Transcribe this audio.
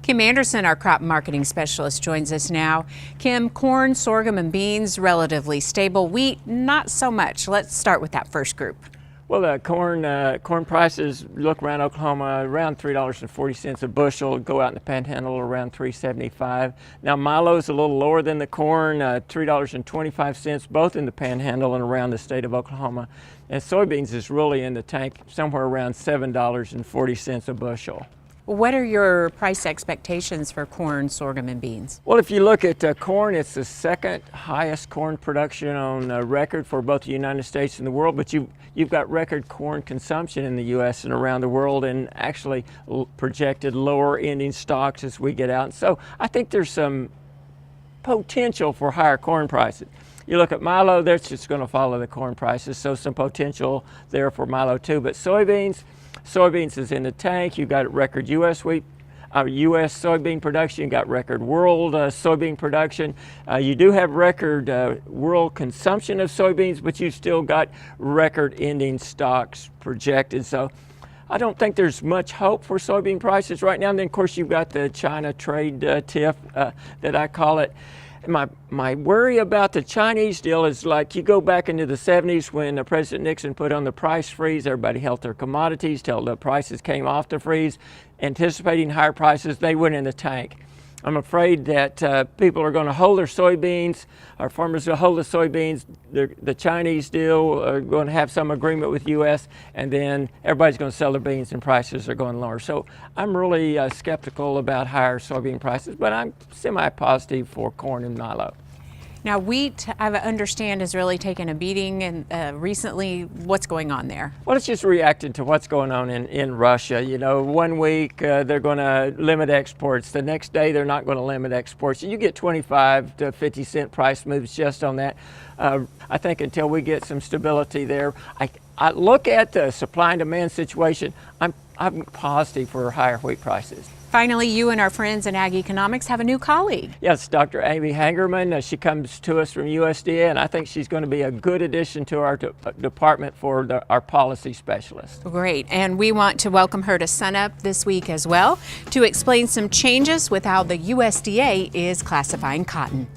Kim Anderson, our crop marketing specialist, joins us now. Kim, corn, sorghum, and beans, relatively stable. Wheat, not so much. Let's start with that first group. Well, corn prices look around Oklahoma around $3.40 a bushel. Go out in the Panhandle around $3.75. Now Milo's a little lower than the corn, $3.25 both in the Panhandle and around the state of Oklahoma. And soybeans is really in the tank somewhere around $7.40 a bushel. What are your price expectations for corn, sorghum, and beans? Well, if you look at corn, it's the second highest corn production on record for both the United States and the world, but you've got record corn consumption in the U.S. and around the world, and actually projected lower ending stocks as we get out. So I think there's some potential for higher corn prices. You look at Milo, that's just going to follow the corn prices, so some potential there for Milo too. But soybeans is in the tank. You've got record U.S. soybean production. You've got record world soybean production. You do have record world consumption of soybeans, but you've still got record ending stocks projected. So I don't think there's much hope for soybean prices right now. And then, of course, you've got the China trade tiff that I call it. My worry about the Chinese deal is, like, you go back into the 70s when President Nixon put on the price freeze. Everybody held their commodities till the prices came off the freeze. Anticipating higher prices, they went in the tank. I'm afraid that people are going to hold their soybeans. Our farmers will hold the soybeans. The Chinese deal are going to have some agreement with U.S., and then everybody's going to sell their beans and prices are going lower. So I'm really skeptical about higher soybean prices, but I'm semi-positive for corn and Milo. Now, wheat, I understand, has really taken a beating, and recently, what's going on there? Well, it's just reacting to what's going on in Russia. You know, 1 week they're going to limit exports. The next day they're not going to limit exports. You get 25 to 50 cent price moves just on that. I think until we get some stability there, I look at the supply and demand situation. I'm positive for higher wheat prices. Finally, you and our friends in Ag Economics have a new colleague. Yes, Dr. Amy Hangerman. She comes to us from USDA, and I think she's going to be a good addition to our department for our policy specialist. Great, and we want to welcome her to Sunup this week as well to explain some changes with how the USDA is classifying cotton.